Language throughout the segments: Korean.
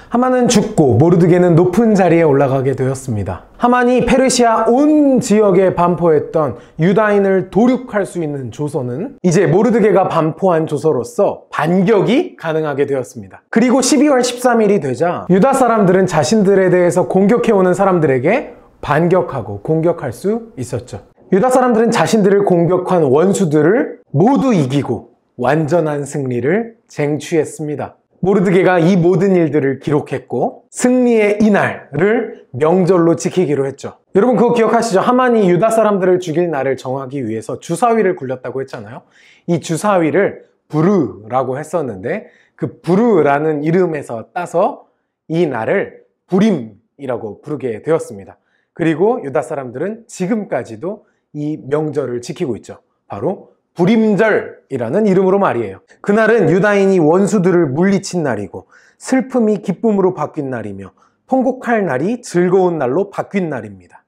하만은 죽고 모르드게는 높은 자리에 올라가게 되었습니다. 하만이 페르시아 온 지역에 반포했던 유다인을 도륙할 수 있는 조서는 이제 모르드게가 반포한 조서로서 반격이 가능하게 되었습니다. 그리고 12월 13일이 되자 유다 사람들은 자신들에 대해서 공격해오는 사람들에게 반격하고 공격할 수 있었죠. 유다 사람들은 자신들을 공격한 원수들을 모두 이기고 완전한 승리를 쟁취했습니다. 모르드게가 이 모든 일들을 기록했고 승리의 이날을 명절로 지키기로 했죠. 여러분 그거 기억하시죠? 하만이 유다 사람들을 죽일 날을 정하기 위해서 주사위를 굴렸다고 했잖아요. 이 주사위를 부르라고 했었는데 그 부르라는 이름에서 따서 이 날을 부림이라고 부르게 되었습니다. 그리고 유다 사람들은 지금까지도 이 명절을 지키고 있죠. 바로 부림절이라는 이름으로 말이에요. 그날은 유다인이 원수들을 물리친 날이고 슬픔이 기쁨으로 바뀐 날이며 통곡할 날이 즐거운 날로 바뀐 날입니다.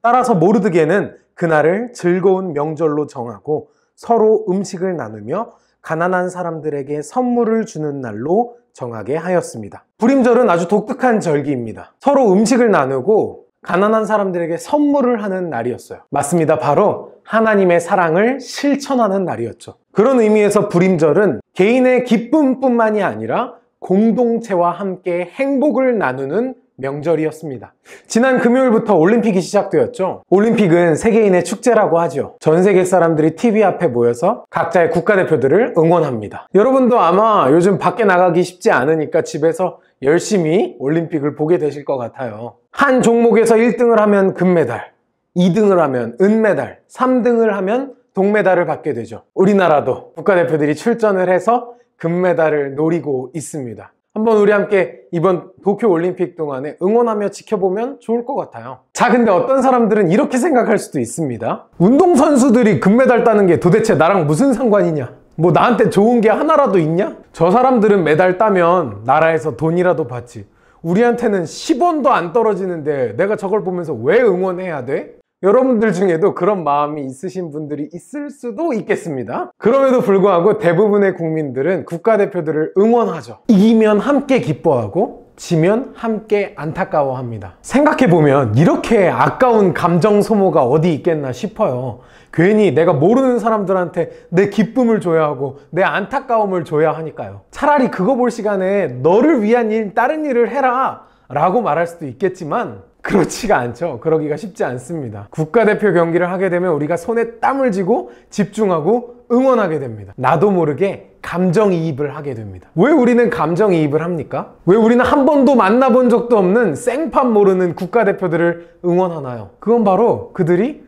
따라서 모르드게는 그날을 즐거운 명절로 정하고 서로 음식을 나누며 가난한 사람들에게 선물을 주는 날로 정하게 하였습니다. 부림절은 아주 독특한 절기입니다. 서로 음식을 나누고 가난한 사람들에게 선물을 하는 날이었어요. 맞습니다. 바로 하나님의 사랑을 실천하는 날이었죠. 그런 의미에서 부림절은 개인의 기쁨뿐만이 아니라 공동체와 함께 행복을 나누는 명절이었습니다. 지난 금요일부터 올림픽이 시작되었죠. 올림픽은 세계인의 축제라고 하죠. 전 세계 사람들이 TV 앞에 모여서 각자의 국가대표들을 응원합니다. 여러분도 아마 요즘 밖에 나가기 쉽지 않으니까 집에서 열심히 올림픽을 보게 되실 것 같아요. 한 종목에서 1등을 하면 금메달, 2등을 하면 은메달, 3등을 하면 동메달을 받게 되죠. 우리나라도 국가대표들이 출전을 해서 금메달을 노리고 있습니다. 한번 우리 함께 이번 도쿄올림픽 동안에 응원하며 지켜보면 좋을 것 같아요. 자, 근데 어떤 사람들은 이렇게 생각할 수도 있습니다. 운동선수들이 금메달 따는 게 도대체 나랑 무슨 상관이냐? 뭐 나한테 좋은 게 하나라도 있냐? 저 사람들은 메달 따면 나라에서 돈이라도 받지. 우리한테는 10원도 안 떨어지는데 내가 저걸 보면서 왜 응원해야 돼? 여러분들 중에도 그런 마음이 있으신 분들이 있을 수도 있겠습니다. 그럼에도 불구하고 대부분의 국민들은 국가대표들을 응원하죠. 이기면 함께 기뻐하고 지면 함께 안타까워합니다. 생각해보면 이렇게 아까운 감정 소모가 어디 있겠나 싶어요. 괜히 내가 모르는 사람들한테 내 기쁨을 줘야 하고 내 안타까움을 줘야 하니까요. 차라리 그거 볼 시간에 너를 위한 일, 다른 일을 해라 라고 말할 수도 있겠지만 그렇지가 않죠. 그러기가 쉽지 않습니다. 국가대표 경기를 하게 되면 우리가 손에 땀을 쥐고 집중하고 응원하게 됩니다. 나도 모르게 감정이입을 하게 됩니다. 왜 우리는 감정이입을 합니까? 왜 우리는 한 번도 만나본 적도 없는 생판 모르는 국가대표들을 응원하나요? 그건 바로 그들이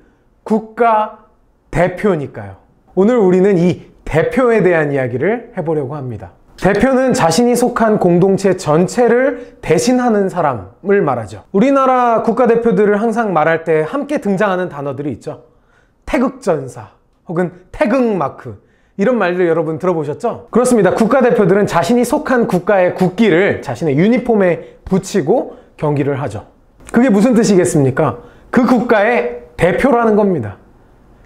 국가대표니까요. 오늘 우리는 이 대표에 대한 이야기를 해보려고 합니다. 대표는 자신이 속한 공동체 전체를 대신하는 사람을 말하죠. 우리나라 국가대표들을 항상 말할 때 함께 등장하는 단어들이 있죠. 태극전사 혹은 태극마크, 이런 말들 여러분 들어보셨죠? 그렇습니다. 국가대표들은 자신이 속한 국가의 국기를 자신의 유니폼에 붙이고 경기를 하죠. 그게 무슨 뜻이겠습니까? 그 국가의 대표라는 겁니다.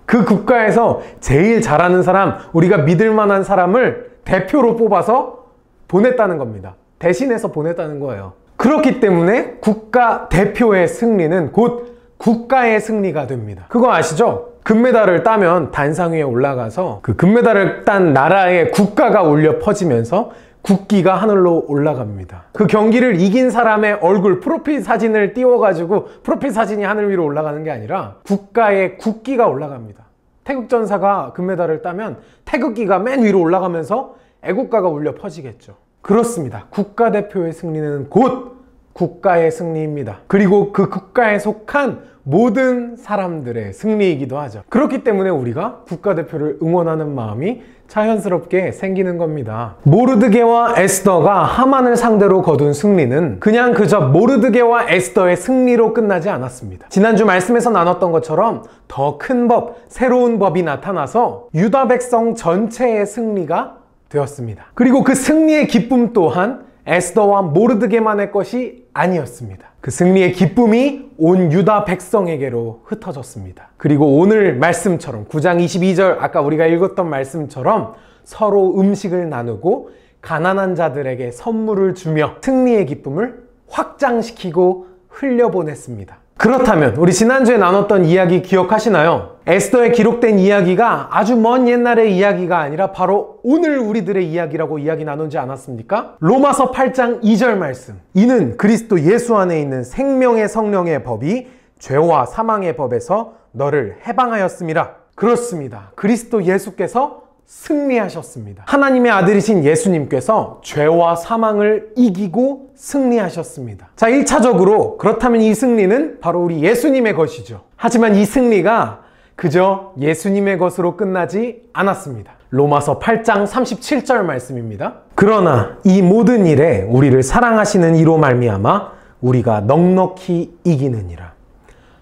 그 국가에서 제일 잘하는 사람, 우리가 믿을 만한 사람을 대표로 뽑아서 보냈다는 겁니다. 대신해서 보냈다는 거예요. 그렇기 때문에 국가 대표의 승리는 곧 국가의 승리가 됩니다. 그거 아시죠? 금메달을 따면 단상 위에 올라가서 그 금메달을 딴 나라의 국가가 울려 퍼지면서 국기가 하늘로 올라갑니다. 그 경기를 이긴 사람의 얼굴, 프로필 사진을 띄워가지고 프로필 사진이 하늘 위로 올라가는 게 아니라 국가의 국기가 올라갑니다. 태극전사가 금메달을 따면 태극기가 맨 위로 올라가면서 애국가가 울려 퍼지겠죠. 그렇습니다. 국가대표의 승리는 곧 국가의 승리입니다. 그리고 그 국가에 속한 모든 사람들의 승리이기도 하죠. 그렇기 때문에 우리가 국가대표를 응원하는 마음이 자연스럽게 생기는 겁니다. 모르드게와 에스더가 하만을 상대로 거둔 승리는 그냥 그저 모르드게와 에스더의 승리로 끝나지 않았습니다. 지난주 말씀에서 나눴던 것처럼 더 큰 법, 새로운 법이 나타나서 유다 백성 전체의 승리가 되었습니다. 그리고 그 승리의 기쁨 또한 에스더와 모르드게만의 것이 아니었습니다. 그 승리의 기쁨이 온 유다 백성에게로 흩어졌습니다. 그리고 오늘 말씀처럼 9장 22절 아까 우리가 읽었던 말씀처럼 서로 음식을 나누고 가난한 자들에게 선물을 주며 승리의 기쁨을 확장시키고 흘려보냈습니다. 그렇다면 우리 지난주에 나눴던 이야기 기억하시나요? 에스더에 기록된 이야기가 아주 먼 옛날의 이야기가 아니라 바로 오늘 우리들의 이야기라고 이야기 나누지 않았습니까? 로마서 8장 2절 말씀. 이는 그리스도 예수 안에 있는 생명의 성령의 법이 죄와 사망의 법에서 너를 해방하였음이라. 그렇습니다. 그리스도 예수께서 승리하셨습니다. 하나님의 아들이신 예수님께서 죄와 사망을 이기고 승리하셨습니다. 자, 1차적으로 그렇다면 이 승리는 바로 우리 예수님의 것이죠. 하지만 이 승리가 그저 예수님의 것으로 끝나지 않았습니다. 로마서 8장 37절 말씀입니다. 그러나 이 모든 일에 우리를 사랑하시는 이로 말미암아 우리가 넉넉히 이기느니라.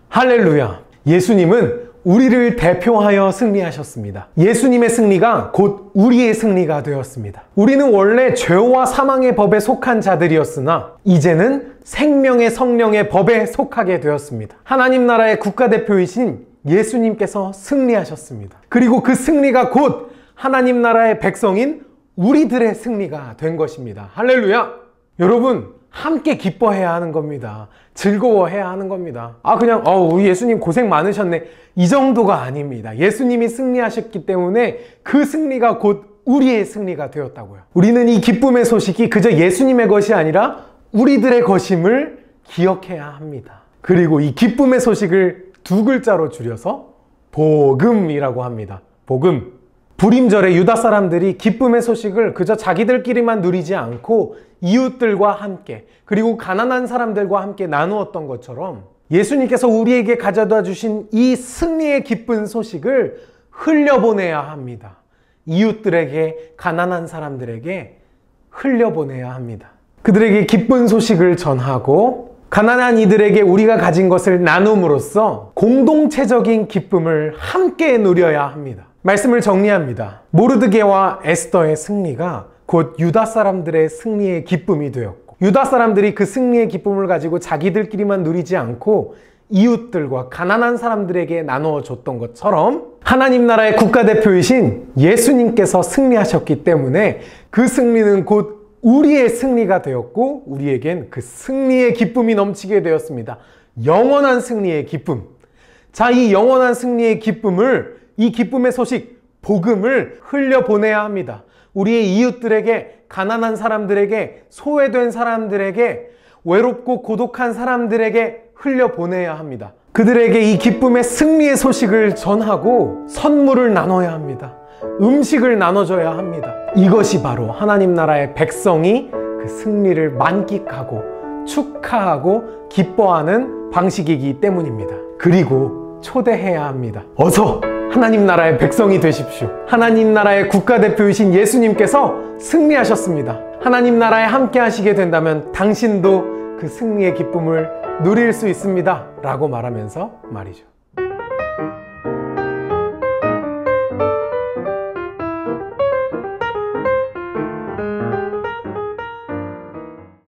할렐루야! 예수님은 우리를 대표하여 승리하셨습니다. 예수님의 승리가 곧 우리의 승리가 되었습니다. 우리는 원래 죄와 사망의 법에 속한 자들이었으나 이제는 생명의 성령의 법에 속하게 되었습니다. 하나님 나라의 국가대표이신 예수님께서 승리하셨습니다. 그리고 그 승리가 곧 하나님 나라의 백성인 우리들의 승리가 된 것입니다. 할렐루야! 여러분, 함께 기뻐해야 하는 겁니다. 즐거워해야 하는 겁니다. 그냥 우리 예수님 고생 많으셨네, 이 정도가 아닙니다. 예수님이 승리하셨기 때문에 그 승리가 곧 우리의 승리가 되었다고요. 우리는 이 기쁨의 소식이 그저 예수님의 것이 아니라 우리들의 것임을 기억해야 합니다. 그리고 이 기쁨의 소식을 두 글자로 줄여서 복음이라고 합니다. 복음. 불임절에 유다 사람들이 기쁨의 소식을 그저 자기들끼리만 누리지 않고 이웃들과 함께, 그리고 가난한 사람들과 함께 나누었던 것처럼 예수님께서 우리에게 가져다 주신 이 승리의 기쁜 소식을 흘려보내야 합니다. 이웃들에게, 가난한 사람들에게 흘려보내야 합니다. 그들에게 기쁜 소식을 전하고 가난한 이들에게 우리가 가진 것을 나눔으로써 공동체적인 기쁨을 함께 누려야 합니다. 말씀을 정리합니다. 모르드게와 에스더의 승리가 곧 유다 사람들의 승리의 기쁨이 되었고, 유다 사람들이 그 승리의 기쁨을 가지고 자기들끼리만 누리지 않고 이웃들과 가난한 사람들에게 나누어 줬던 것처럼 하나님 나라의 국가대표이신 예수님께서 승리하셨기 때문에 그 승리는 곧 우리의 승리가 되었고, 우리에겐 그 승리의 기쁨이 넘치게 되었습니다. 영원한 승리의 기쁨. 자, 이 영원한 승리의 기쁨을, 이 기쁨의 소식, 복음을 흘려보내야 합니다. 우리의 이웃들에게, 가난한 사람들에게, 소외된 사람들에게, 외롭고 고독한 사람들에게 흘려보내야 합니다. 그들에게 이 기쁨의 승리의 소식을 전하고 선물을 나눠야 합니다. 음식을 나눠줘야 합니다. 이것이 바로 하나님 나라의 백성이 그 승리를 만끽하고 축하하고 기뻐하는 방식이기 때문입니다. 그리고 초대해야 합니다. 어서 하나님 나라의 백성이 되십시오. 하나님 나라의 국가대표이신 예수님께서 승리하셨습니다. 하나님 나라에 함께 하시게 된다면 당신도 그 승리의 기쁨을 누릴 수 있습니다. 라고 말하면서 말이죠.